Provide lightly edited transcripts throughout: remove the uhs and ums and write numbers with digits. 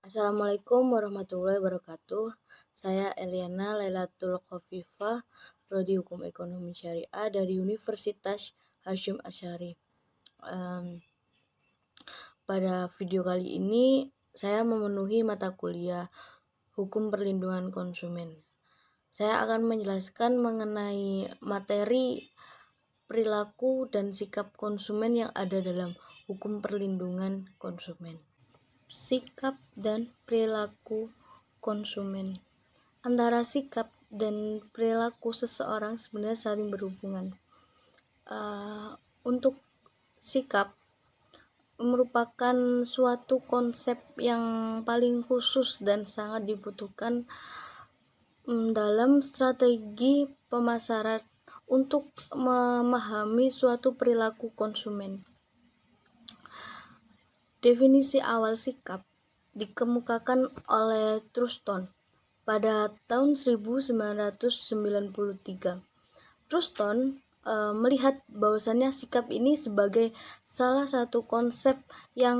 Assalamualaikum warahmatullahi wabarakatuh. Saya Eliana Lailatul Khofifah, Prodi Hukum Ekonomi Syariah dari Universitas Hasyim Asy'ari. Pada video kali ini saya memenuhi mata kuliah Hukum Perlindungan Konsumen. Saya akan menjelaskan mengenai materi perilaku dan sikap konsumen yang ada dalam Hukum Perlindungan Konsumen. Sikap dan perilaku konsumen. Antara sikap dan perilaku seseorang sebenarnya saling berhubungan. Untuk sikap merupakan suatu konsep yang paling khusus dan sangat dibutuhkan dalam strategi pemasaran untuk memahami suatu perilaku konsumen. Definisi awal sikap dikemukakan oleh Truston pada tahun 1993. Truston melihat bahwasannya sikap ini sebagai salah satu konsep yang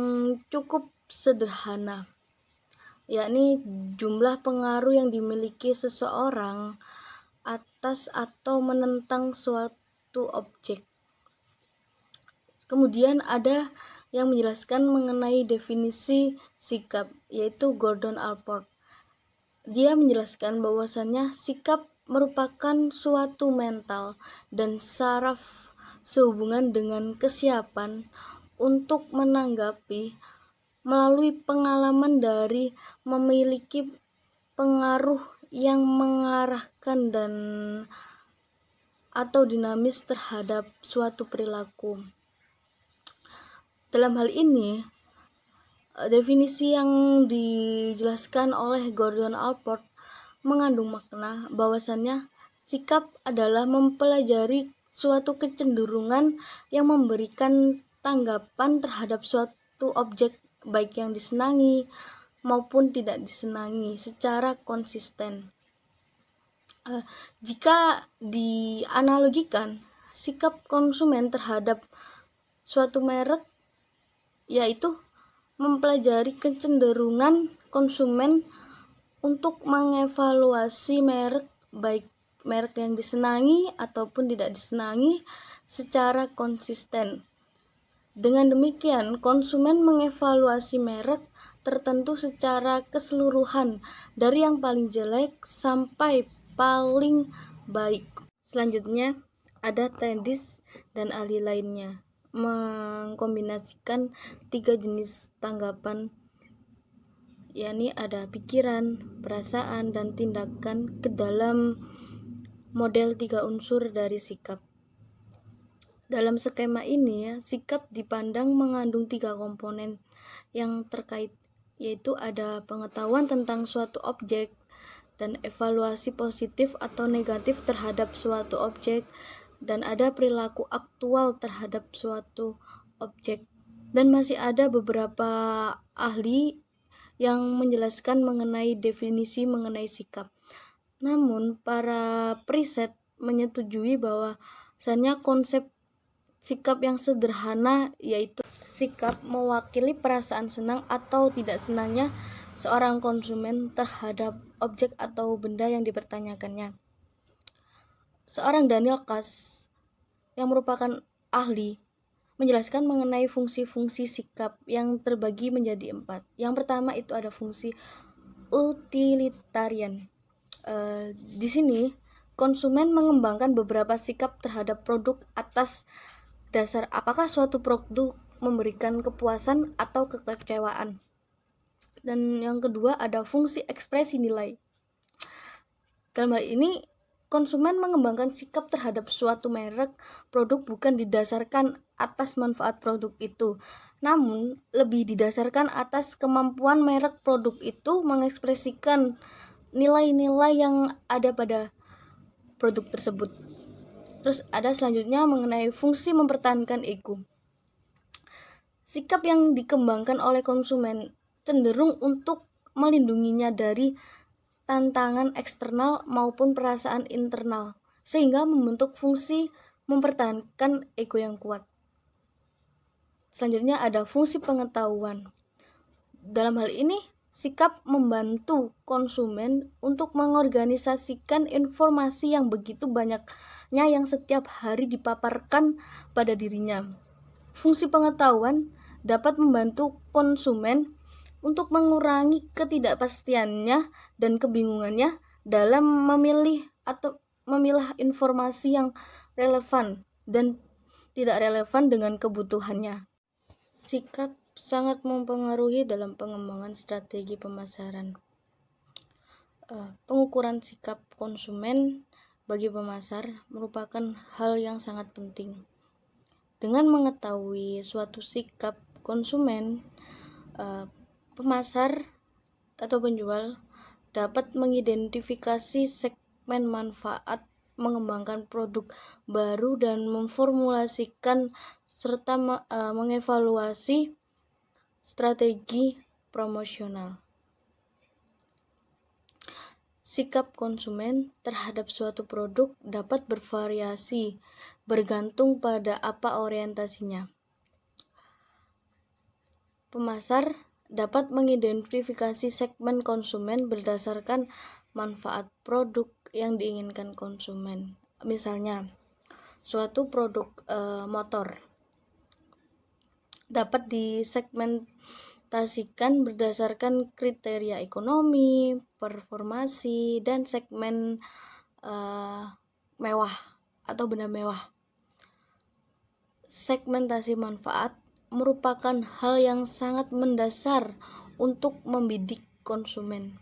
cukup sederhana, yakni jumlah pengaruh yang dimiliki seseorang atas atau menentang suatu objek. Kemudian ada yang menjelaskan mengenai definisi sikap, yaitu Gordon Allport. Dia menjelaskan bahwasannya sikap merupakan suatu mental dan saraf sehubungan dengan kesiapan untuk menanggapi melalui pengalaman dari memiliki pengaruh yang mengarahkan dan atau dinamis terhadap suatu perilaku. Dalam hal ini, definisi yang dijelaskan oleh Gordon Allport mengandung makna bahwasannya sikap adalah mempelajari suatu kecenderungan yang memberikan tanggapan terhadap suatu objek baik yang disenangi maupun tidak disenangi secara konsisten. Jika dianalogikan, sikap konsumen terhadap suatu merek yaitu mempelajari kecenderungan konsumen untuk mengevaluasi merek, baik merek yang disenangi ataupun tidak disenangi, secara konsisten. Dengan demikian, konsumen mengevaluasi merek tertentu secara keseluruhan, dari yang paling jelek sampai paling baik. Selanjutnya, ada Tendis dan ahli lainnya mengkombinasikan 3 jenis tanggapan, yakni ada pikiran, perasaan, dan tindakan ke dalam model 3 unsur dari sikap. Dalam skema ini, sikap dipandang mengandung 3 komponen yang terkait, yaitu ada pengetahuan tentang suatu objek dan evaluasi positif atau negatif terhadap suatu objek, dan ada perilaku aktual terhadap suatu objek. Dan masih ada beberapa ahli yang menjelaskan mengenai definisi mengenai sikap. Namun, para periset menyetujui bahwasannya konsep sikap yang sederhana, yaitu sikap mewakili perasaan senang atau tidak senangnya seorang konsumen terhadap objek atau benda yang dipertanyakannya. Seorang Daniel Kass yang merupakan ahli menjelaskan mengenai fungsi-fungsi sikap yang terbagi menjadi 4. Yang pertama itu ada fungsi utilitarian. Di sini konsumen mengembangkan beberapa sikap terhadap produk atas dasar apakah suatu produk memberikan kepuasan atau kekecewaan. Dan yang kedua ada fungsi ekspresi nilai. Dalam hal ini, konsumen mengembangkan sikap terhadap suatu merek produk bukan didasarkan atas manfaat produk itu, namun lebih didasarkan atas kemampuan merek produk itu mengekspresikan nilai-nilai yang ada pada produk tersebut. Terus ada selanjutnya mengenai fungsi mempertahankan ego. Sikap yang dikembangkan oleh konsumen cenderung untuk melindunginya dari tantangan eksternal maupun perasaan internal, sehingga membentuk fungsi mempertahankan ego yang kuat. Selanjutnya ada fungsi pengetahuan. Dalam hal ini, sikap membantu konsumen untuk mengorganisasikan informasi yang begitu banyaknya yang setiap hari dipaparkan pada dirinya. Fungsi pengetahuan dapat membantu konsumen untuk mengurangi ketidakpastiannya dan kebingungannya dalam memilah informasi yang relevan dan tidak relevan dengan kebutuhannya. Sikap sangat mempengaruhi dalam pengembangan strategi pemasaran. Pengukuran sikap konsumen bagi pemasar merupakan hal yang sangat penting. Dengan mengetahui suatu sikap konsumen, pemasar atau penjual dapat mengidentifikasi segmen manfaat, mengembangkan produk baru, dan memformulasikan serta mengevaluasi strategi promosional. Sikap konsumen terhadap suatu produk dapat bervariasi bergantung pada apa orientasinya. Pemasar dapat mengidentifikasi segmen konsumen berdasarkan manfaat produk yang diinginkan konsumen. Misalnya, suatu produk motor dapat disegmentasikan berdasarkan kriteria ekonomi, performasi, dan segmen mewah atau benda mewah. Segmentasi manfaat merupakan hal yang sangat mendasar untuk membidik konsumen,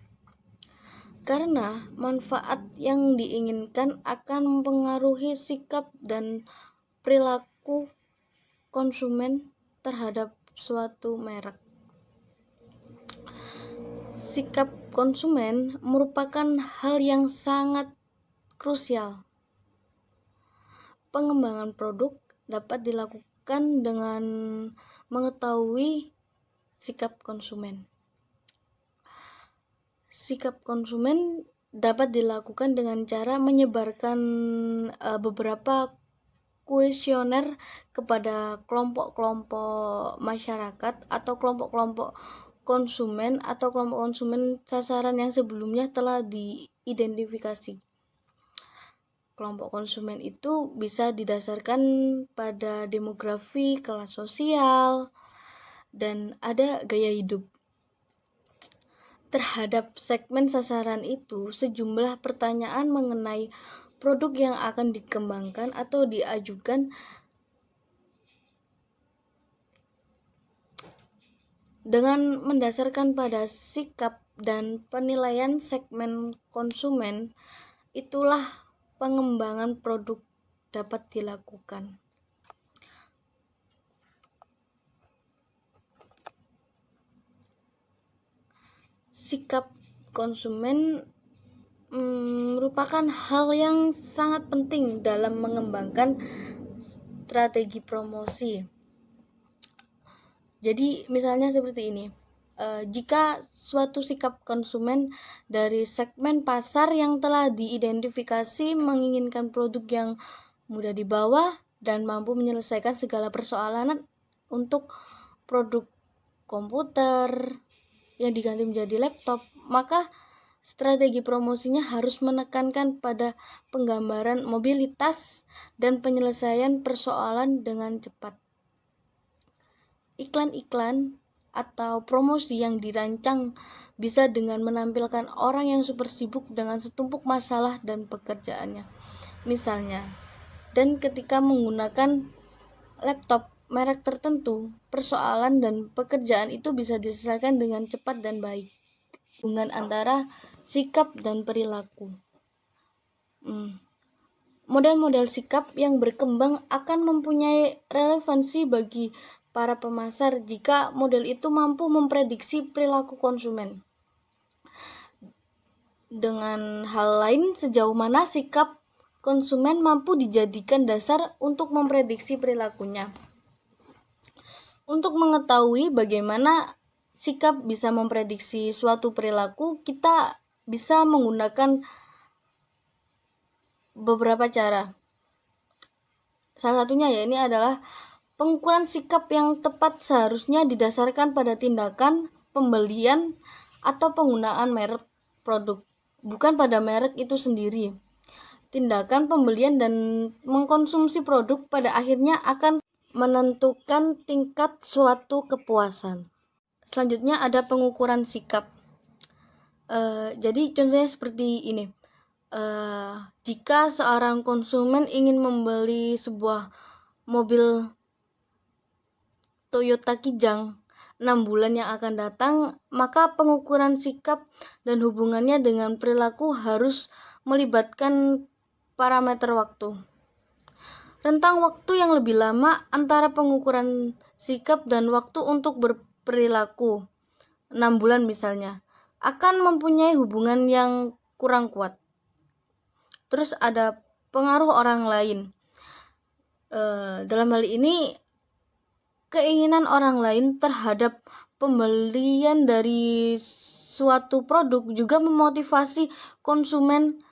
karena manfaat yang diinginkan akan mempengaruhi sikap dan perilaku konsumen terhadap suatu merek. Sikap konsumen merupakan hal yang sangat krusial. Pengembangan produk dapat dilakukan dengan mengetahui sikap konsumen. Sikap konsumen dapat dilakukan dengan cara menyebarkan beberapa kuesioner kepada kelompok-kelompok masyarakat atau kelompok-kelompok konsumen atau kelompok konsumen sasaran yang sebelumnya telah diidentifikasi. Kelompok konsumen itu bisa didasarkan pada demografi, kelas sosial, dan ada gaya hidup. Terhadap segmen sasaran itu, sejumlah pertanyaan mengenai produk yang akan dikembangkan atau diajukan dengan mendasarkan pada sikap dan penilaian segmen konsumen, itulah pengembangan produk dapat dilakukan. Sikap konsumen merupakan hal yang sangat penting dalam mengembangkan strategi promosi. Jadi misalnya seperti ini, jika suatu sikap konsumen dari segmen pasar yang telah diidentifikasi menginginkan produk yang mudah dibawa dan mampu menyelesaikan segala persoalan untuk produk komputer yang diganti menjadi laptop, maka strategi promosinya harus menekankan pada penggambaran mobilitas dan penyelesaian persoalan dengan cepat. Iklan-iklan atau promosi yang dirancang bisa dengan menampilkan orang yang super sibuk dengan setumpuk masalah dan pekerjaannya. Misalnya, dan ketika menggunakan laptop merek tertentu, persoalan dan pekerjaan itu bisa diselesaikan dengan cepat dan baik. Hubungan antara sikap dan perilaku. Model-model sikap yang berkembang akan mempunyai relevansi bagi para pemasar jika model itu mampu memprediksi perilaku konsumen. Dengan hal lain, sejauh mana sikap konsumen mampu dijadikan dasar untuk memprediksi perilakunya. Untuk mengetahui bagaimana sikap bisa memprediksi suatu perilaku, kita bisa menggunakan beberapa cara. Salah satunya ini adalah Pengukuran sikap yang tepat seharusnya didasarkan pada tindakan pembelian atau penggunaan merek produk, bukan pada merek itu sendiri. Tindakan pembelian dan mengkonsumsi produk pada akhirnya akan menentukan tingkat suatu kepuasan. Selanjutnya ada pengukuran sikap. Jadi contohnya seperti ini. Jika seorang konsumen ingin membeli sebuah mobil Toyota Kijang 6 bulan yang akan datang, maka pengukuran sikap dan hubungannya dengan perilaku harus melibatkan parameter waktu. Rentang waktu yang lebih lama antara pengukuran sikap dan waktu untuk berperilaku, 6 bulan misalnya, akan mempunyai hubungan yang kurang kuat. Terus ada pengaruh orang lain. Dalam hal ini, keinginan orang lain terhadap pembelian dari suatu produk juga memotivasi konsumen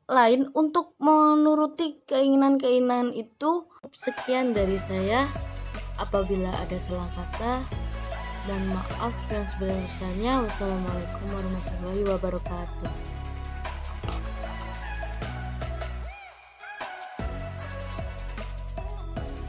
lain untuk menuruti keinginan-keinginan itu. Sekian dari saya. Apabila ada salah kata, dan maaf yang sebesar-besarnya. Wassalamualaikum warahmatullahi wabarakatuh.